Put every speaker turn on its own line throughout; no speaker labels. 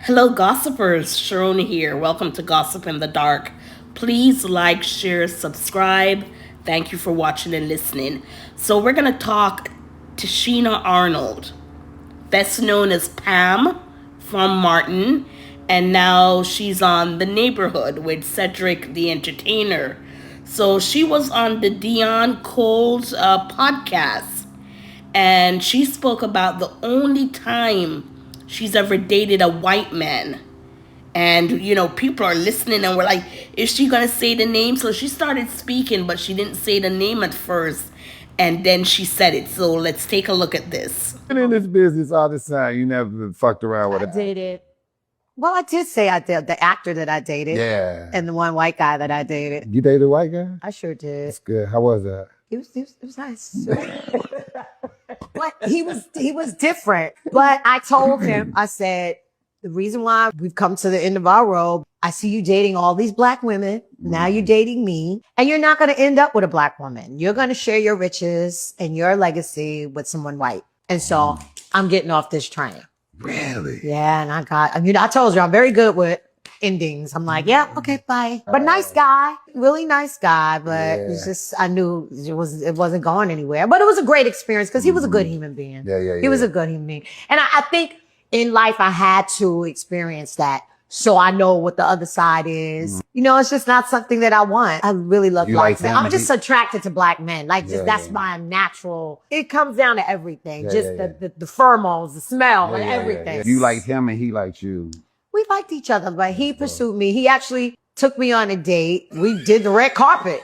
Hello, gossipers. Sharon here. Welcome to Gossip in the Dark. Please like, share, subscribe. Thank you for watching and listening. So, we're going to talk Tichina Arnold, best known as Pam from Martin, and now she's on The Neighborhood with Cedric the Entertainer. So, she was on the Dion Cole's podcast, and she spoke about the only time she's ever dated a white man. And people are listening and we're like, is she gonna say the name? So she started speaking, but she didn't say the name at first, and then she said it. So let's take a look at this.
Been in this business all this time. You never fucked around with
I
it.
dated. Well, I did say I did the actor that I dated.
Yeah.
And the one white guy that I dated.
You dated a white guy?
I sure did.
That's good. How was that?
It was nice. But he was different. But I told him, I said, the reason why we've come to the end of our road, I see you dating all these black women. Now you're dating me, and you're not going to end up with a black woman. You're going to share your riches and your legacy with someone white. And so I'm getting off this train.
Really?
Yeah. And I told you I'm very good with endings. I'm like, yeah, okay, bye. But nice guy, really nice guy. But it's just, I knew it wasn't going anywhere. But it was a great experience because he was a good human being.
Yeah.
He was a good human being. And I think in life I had to experience that. So I know what the other side is. It's just not something that I want. I really love black men. I'm just attracted to black men. That's my natural. It comes down to everything. The pheromones, the smell, and everything.
Yeah. You liked him and he liked you.
We liked each other, but he pursued me. He actually took me on a date. We did the red carpet.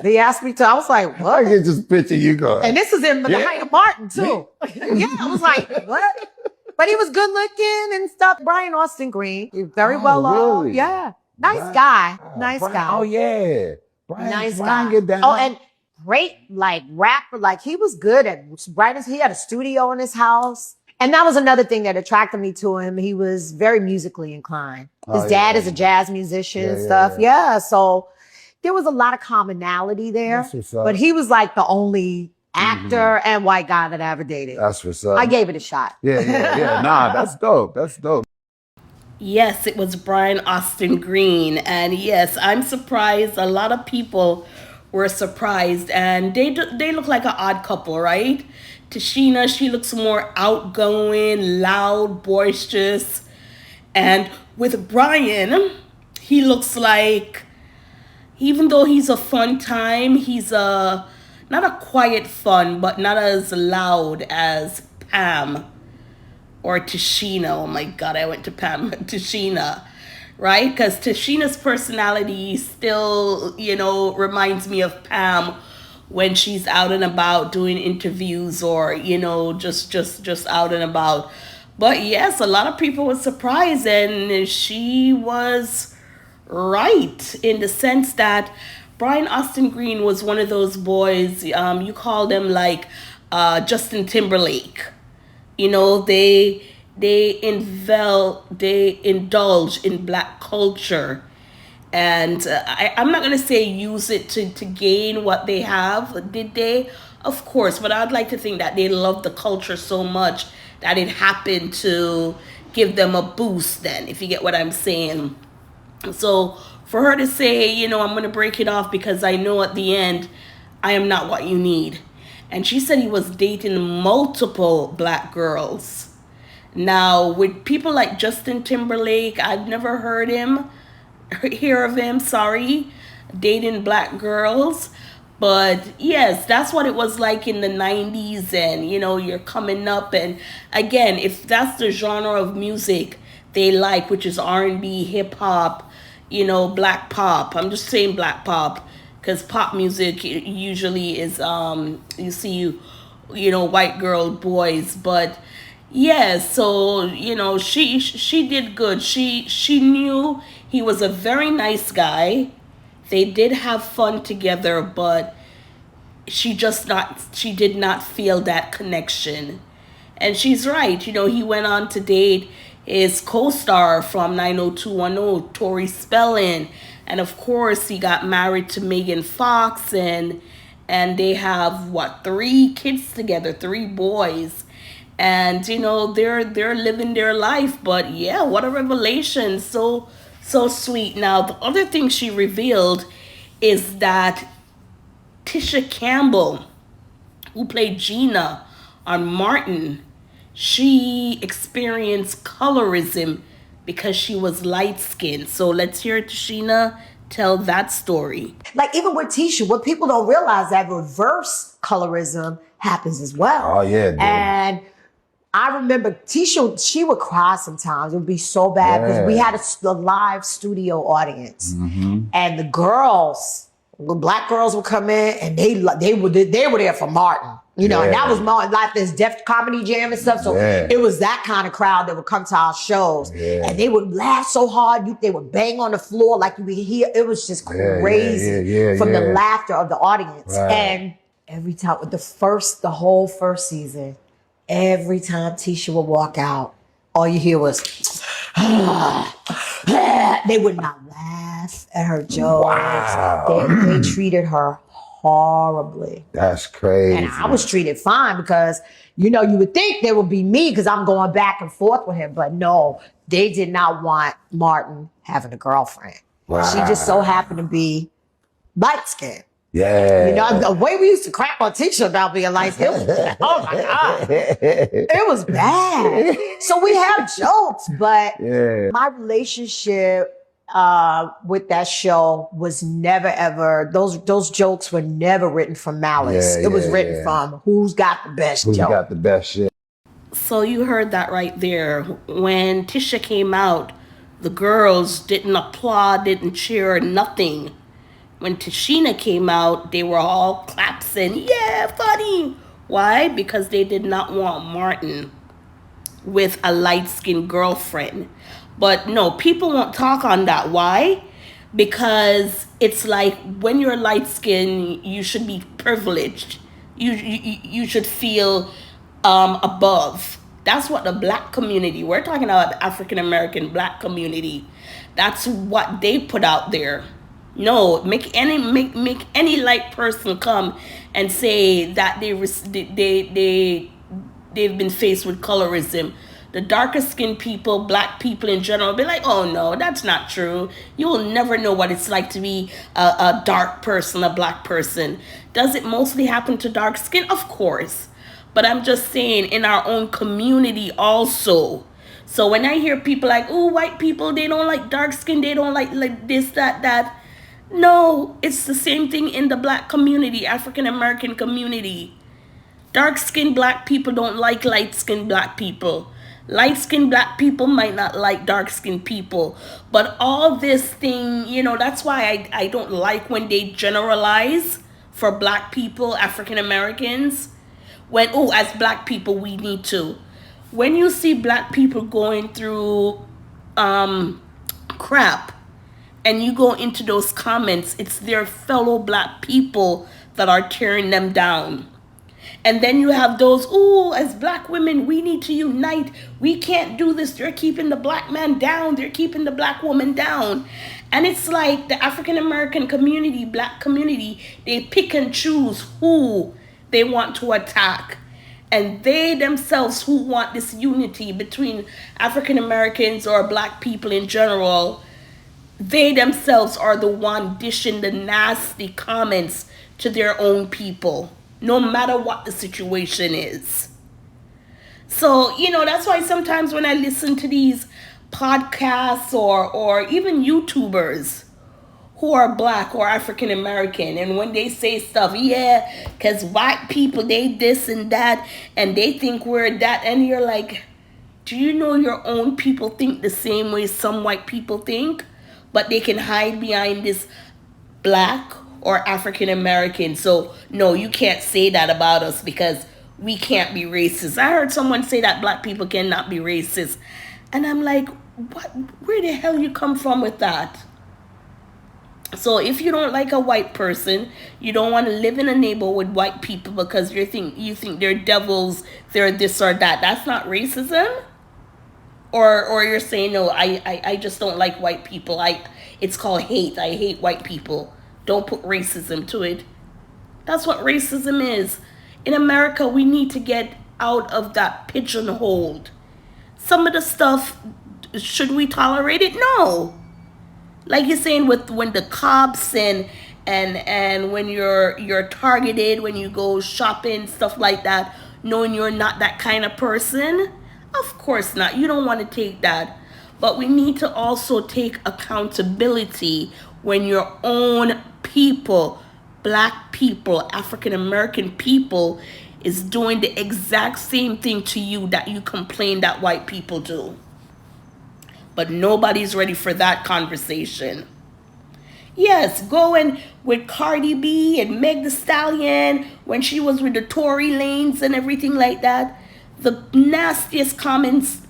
He asked me to. I was like, what?
I can just picture you going.
And this is in the height of Martin, too. Yeah, I was like, what? But he was good looking and stuff. Brian Austin Green. Very well off.
Really?
Yeah. Nice guy. Nice guy.
Oh, yeah.
Nice
Brian
guy.
get down.
Oh, and great, rapper. He was good at writing. He had a studio in his house. And that was another thing that attracted me to him. He was very musically inclined. His dad is a jazz musician and stuff. Yeah. So there was a lot of commonality there. But he was like the only actor and white guy that I ever dated.
That's what's up.
I gave it a shot.
Yeah. Nah, that's dope. That's dope.
Yes, it was Brian Austin Green. And yes, I'm surprised. A lot of people were surprised. And they look like an odd couple, right? Tichina, she looks more outgoing, loud, boisterous. And with Brian, he looks like, even though he's a fun time, he's not a quiet fun, but not as loud as Pam or Tichina. Oh my God, I went to Pam, Tichina, right? Because Tichina's personality still, reminds me of Pam when she's out and about doing interviews or, just out and about. But yes, a lot of people were surprised, and she was right in the sense that Brian Austin Green was one of those boys, you call them like Justin Timberlake. They indulge in black culture. And I'm not going to say use it to gain what they have. Did they? Of course. But I'd like to think that they love the culture so much that it happened to give them a boost then, if you get what I'm saying. So for her to say, I'm going to break it off because I know at the end I am not what you need. And she said he was dating multiple black girls. Now, with people like Justin Timberlake, I've never hear of him, dating black girls. But yes, that's what it was like in the 90s. And, you're coming up. And again, if that's the genre of music they like, which is R&B, hip hop, black pop. I'm just saying black pop because pop music usually is, you see, white girl boys. But yes, so, she did good. She knew he was a very nice guy. They did have fun together, but she did not feel that connection. And she's right. He went on to date his co-star from 90210, Tori Spelling. And of course, he got married to Megan Fox, and they have, 3 kids together, 3 boys. and they're living their life. But yeah, what a revelation. So sweet. Now the other thing she revealed is that Tisha Campbell, who played Gina on Martin, she experienced colorism because she was light skinned. So let's hear Tichina tell that story.
Like even with Tisha, what people don't realize that reverse colorism happens as well.
Oh, yeah, dude.
And I remember Tisha, she would cry sometimes. It would be so bad because we had a live studio audience, and the girls, the black girls would come in, and they were there for Martin, and that was Martin, like this Def Comedy Jam and stuff. So it was that kind of crowd that would come to our shows, and they would laugh so hard, they would bang on the floor like you would hear. It was just crazy from the laughter of the audience, and every time the whole first season. Every time Tisha would walk out, all you hear was, they would not laugh at her jokes.
Wow.
They treated her horribly.
That's crazy.
And I was treated fine because, you would think there would be me because I'm going back and forth with him. But no, they did not want Martin having a girlfriend.
Wow.
She just so happened to be light skinned.
Yeah.
The way we used to crap on Tisha about being light skinned, oh my God. It was bad. So we have jokes, but my relationship with that show was never ever, those jokes were never written from malice. It was written from who's got the best joke.
Who's got the best shit.
So you heard that right there. When Tisha came out, the girls didn't applaud, didn't cheer, nothing. When Tichina came out, they were all clapping, yeah, funny. Why? Because they did not want Martin with a light-skinned girlfriend. But no, people won't talk on that. Why? Because it's like when you're light-skinned, you should be privileged. You should feel above. That's what the black community, we're talking about the African-American black community. That's what they put out there. No, make any light person come and say that they've been faced with colorism. The darker skinned people, black people in general, be like, oh no, that's not true. You will never know what it's like to be a dark person, a black person. Does it mostly happen to dark skin? Of course. But I'm just saying in our own community also. So when I hear people like, oh, white people, they don't like dark skin, they don't like this, that. No, it's the same thing in the black community, African American community. Dark-skinned black people don't like light-skinned black people. Light-skinned black people might not like dark-skinned people. But all this thing, that's why I don't like when they generalize for black people, African Americans. As black people, we need to. When you see black people going through crap, and you go into those comments, it's their fellow black people that are tearing them down. And then you have those, as black women, we need to unite. We can't do this. They're keeping the black man down. They're keeping the black woman down. And it's like the African American community, black community, they pick and choose who they want to attack. And they themselves who want this unity between African Americans or black people in general, they themselves are the one dishing the nasty comments to their own people, no matter what the situation is. So, that's why sometimes when I listen to these podcasts or even YouTubers who are black or African American, and when they say stuff, because white people, they this and that, and they think we're that, and you're like, do you know your own people think the same way some white people think? But they can hide behind this black or African American. So, no, you can't say that about us because we can't be racist. I heard someone say that black people cannot be racist. And I'm like, what? Where the hell you come from with that? So if you don't like a white person, you don't want to live in a neighborhood with white people because you think they're devils, they're this or that. That's not racism? Or you're saying, no, I just don't like white people. It's called hate. I hate white people. Don't put racism to it. That's what racism is. In America, we need to get out of that pigeonhole. Some of the stuff, should we tolerate it? No. Like you're saying, with when the cops and when you're targeted when you go shopping, stuff like that, knowing you're not that kind of person. Of course not. You don't want to take that. But we need to also take accountability when your own people, black people, African American people, is doing the exact same thing to you that you complain that white people do. But nobody's ready for that conversation. Yes, going with Cardi B and Meg the Stallion when she was with the Tory Lanez and everything like that. The nastiest comments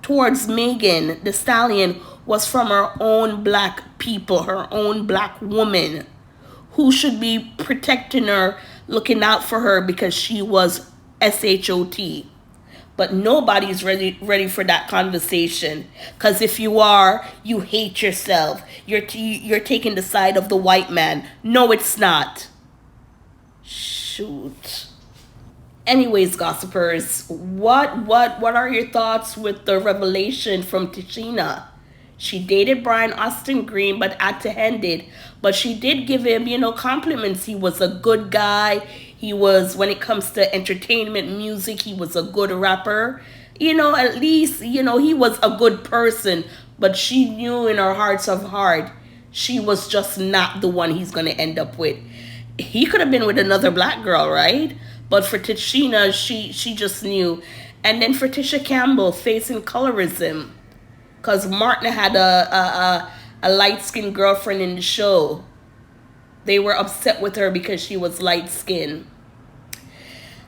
towards Megan the Stallion was from her own black people, her own black woman, who should be protecting her, looking out for her because she was SHOT. But nobody's ready for that conversation. Because if you are, you hate yourself. You're taking the side of the white man. No, it's not. Shoot. Anyways, gossipers, what are your thoughts with the revelation from Tichina? She dated Brian Austin Green, but apprehended. But she did give him, compliments. He was a good guy. He was, when it comes to entertainment, music, he was a good rapper. At least, he was a good person. But she knew in her hearts of heart, she was just not the one he's going to end up with. He could have been with another black girl, right? But for Tichina, she just knew. And then for Tisha Campbell, facing colorism. Because Martin had a light-skinned girlfriend in the show. They were upset with her because she was light-skinned.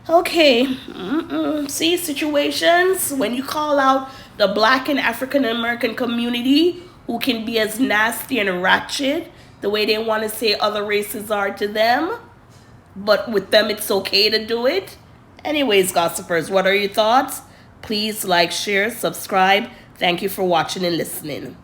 Okay. See, situations when you call out the black and African American community who can be as nasty and ratchet the way they want to say other races are to them. But with them, it's okay to do it. Anyways, gossipers, what are your thoughts? Please like, share, subscribe. Thank you for watching and listening.